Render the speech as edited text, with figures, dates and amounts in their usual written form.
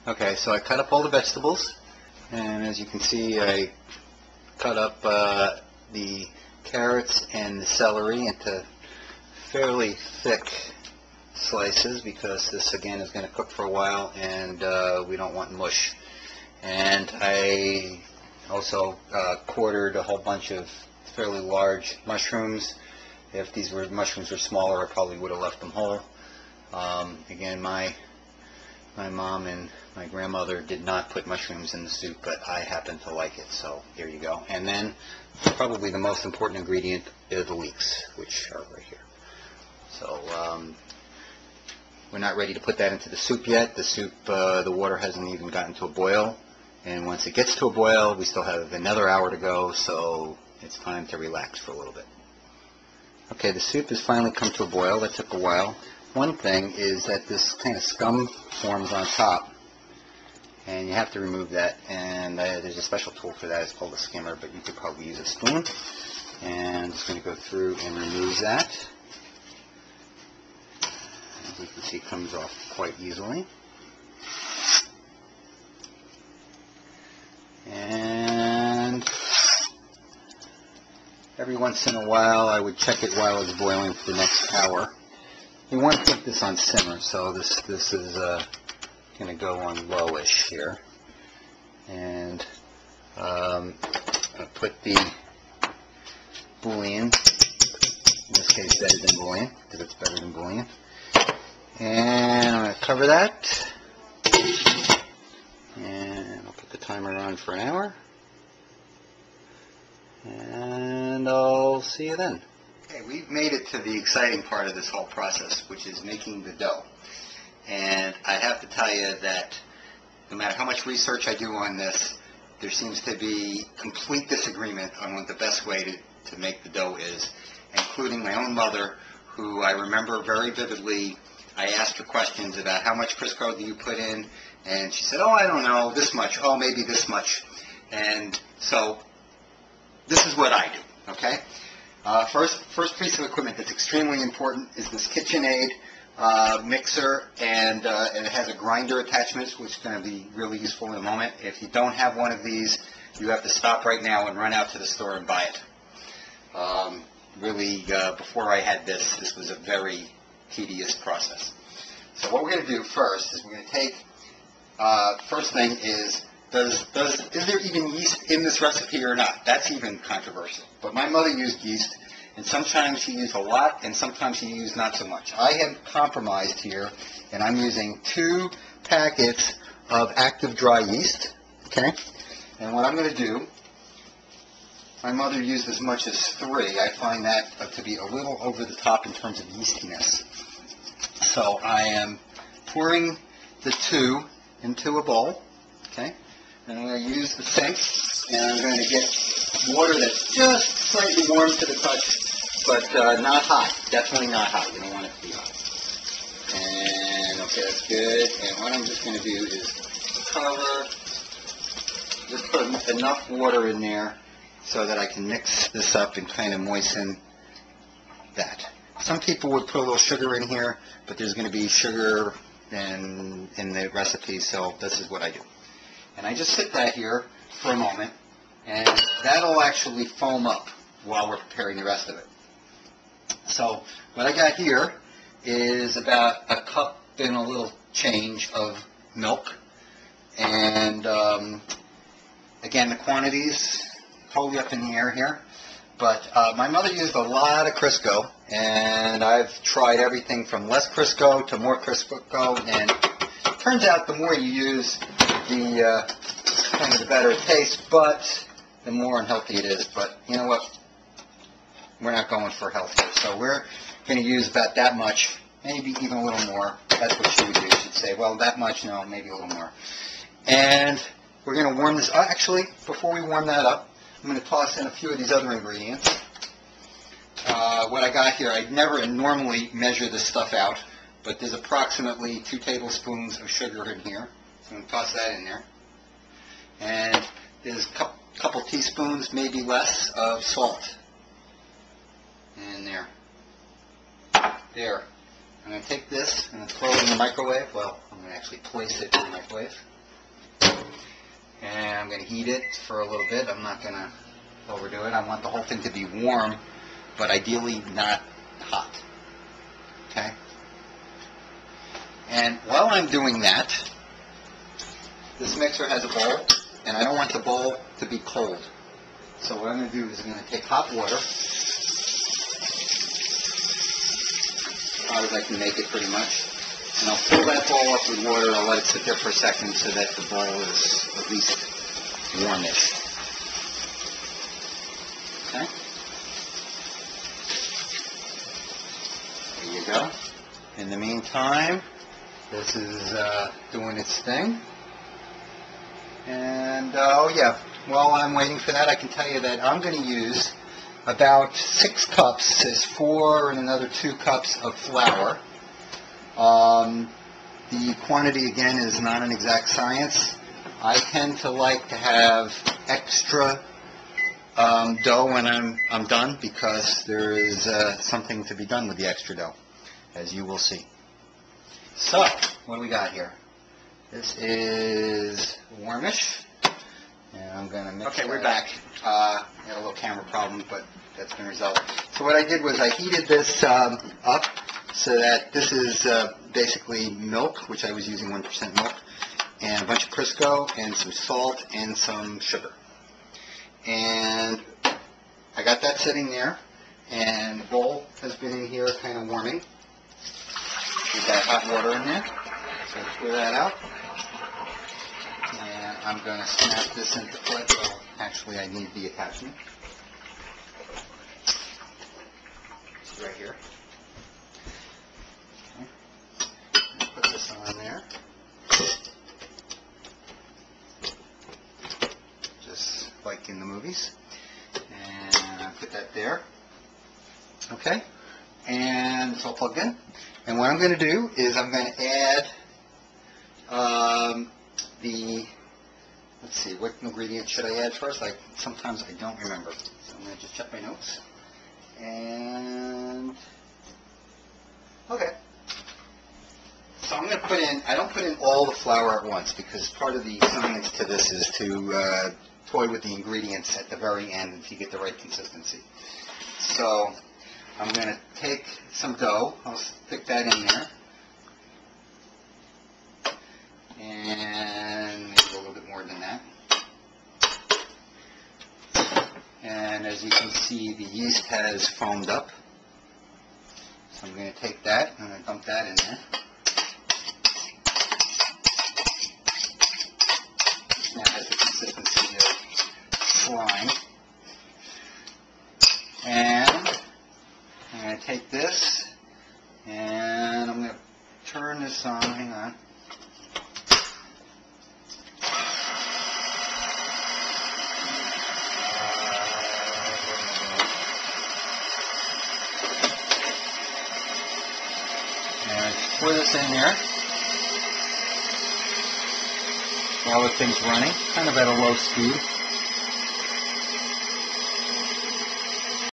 Okay, so I cut up all the vegetables, and as you can see, I cut up the carrots and the celery into fairly thick slices because this again is going to cook for a while and we don't want mush. And I also quartered a whole bunch of fairly large mushrooms. If these mushrooms were smaller, I probably would have left them whole. Again, my mom and my grandmother did not put mushrooms in the soup, but I happen to like it, so here you go. And then probably the most important ingredient are the leeks, which are right here. So we're not ready to put that into the soup yet. The soup, the water hasn't even gotten to a boil, and once it gets to a boil, we still have another hour to go, so it's time to relax for a little bit. Okay, the soup has finally come to a boil. That took a while. One thing is that this kind of scum forms on top, and you have to remove that, and there's a special tool for that. It's called a skimmer, but you could probably use a spoon. And I'm just going to go through and remove that. As you can see, it comes off quite easily. And every once in a while, I would check it while it's boiling for the next hour. You want to keep this on simmer, so this is going to go on lowish here. And I put the bouillon, in this case better than bouillon, because it's better than bouillon. And I'm going to cover that. And I'll put the timer on for an hour. And I'll see you then. Okay, we've made it to the exciting part of this whole process, which is making the dough. And I have to tell you that no matter how much research I do on this, there seems to be complete disagreement on what the best way to make the dough is, including my own mother, who I remember very vividly. I asked her questions about how much Crisco do you put in, and she said, oh, I don't know, this much, oh, maybe this much. And so this is what I do, okay? First piece of equipment that's extremely important is this KitchenAid mixer, and it has a grinder attachment, which is going to be really useful in a moment. If you don't have one of these, you have to stop right now and run out to the store and buy it. Really, before I had this was a very tedious process. So what we're going to do first is we're going to take, first thing is there even yeast in this recipe or not? That's even controversial. But my mother used yeast, and sometimes she used a lot, and sometimes she used not so much. I have compromised here, and I'm using 2 packets of active dry yeast, okay? And what I'm going to do, my mother used as much as 3. I find that to be a little over the top in terms of yeastiness. So I am pouring the 2 into a bowl, okay? And I'm going to use the sink, and I'm going to get water that's just slightly warm to the touch, but not hot. Definitely not hot. You don't want it to be hot. And, okay, that's good. And what I'm just going to do is cover, just put enough water in there so that I can mix this up and kind of moisten that. Some people would put a little sugar in here, but there's going to be sugar in the recipe, so this is what I do. And I just sit that here for a moment, and that'll actually foam up while we're preparing the rest of it. So what I got here is about a cup and a little change of milk. And again, the quantities totally up in the air here. But my mother used a lot of Crisco, and I've tried everything from less Crisco to more Crisco, and it turns out the more you use, the kind of the better it tastes, but the more unhealthy it is. But you know what? We're not going for health here, so we're going to use about that much, maybe even a little more. That's what she would do. She'd say, well, that much, no, maybe a little more. And we're going to warm this up. Actually, before we warm that up, I'm going to toss in a few of these other ingredients. What I got here, I never normally measure this stuff out, but there's approximately 2 tablespoons of sugar in here. So I'm going to toss that in there. And there's a couple teaspoons, maybe less, of salt. And there. I'm going to take this and throw it in the microwave. Well, I'm going to actually place it in the microwave. And I'm going to heat it for a little bit. I'm not going to overdo it. I want the whole thing to be warm, but ideally not hot. Okay? And while I'm doing that, this mixer has a bowl, and I don't want the bowl to be cold. So what I'm going to do is I'm going to take hot water, hot as I can make it pretty much, and I'll fill that bowl up with water and I'll let it sit there for a second so that the bowl is at least warmish. Okay? There you go. In the meantime, this is doing its thing. And, oh yeah, while I'm waiting for that, I can tell you that I'm going to use about 6 cups, there's 4 and another 2 cups of flour. The quantity, again, is not an exact science. I tend to like to have extra dough when I'm done, because there is something to be done with the extra dough, as you will see. So, what do we got here? This is warmish, and I'm going to mix. Okay, we're back. I had a little camera problem, but that's been resolved. So what I did was I heated this up so that this is basically milk, which I was using 1% milk, and a bunch of Crisco, and some salt, and some sugar. And I got that sitting there, and the bowl has been in here kind of warming. With that hot water in there. So pour that out. And I'm going to snap this into place. Well, actually, I need the attachment. It's right here. Okay. Put this on there. Just like in the movies. And I put that there. Okay. And it's all plugged in. And what I'm going to do is I'm going to add let's see, what ingredient should I add first? Sometimes I don't remember. So I'm going to just check my notes. And, okay. So I'm going to put in, I don't put in all the flour at once, because part of the science to this is to toy with the ingredients at the very end until you get the right consistency. So I'm going to take some dough, I'll stick that in there, and maybe a little bit more than that. And as you can see, the yeast has foamed up. So I'm going to take that, and I'm going to dump that in there. Now it has the consistency of slime. And I'm going to take this, and I'm going to turn this on. Hang on. And pour this in there while the thing's running, kind of at a low speed.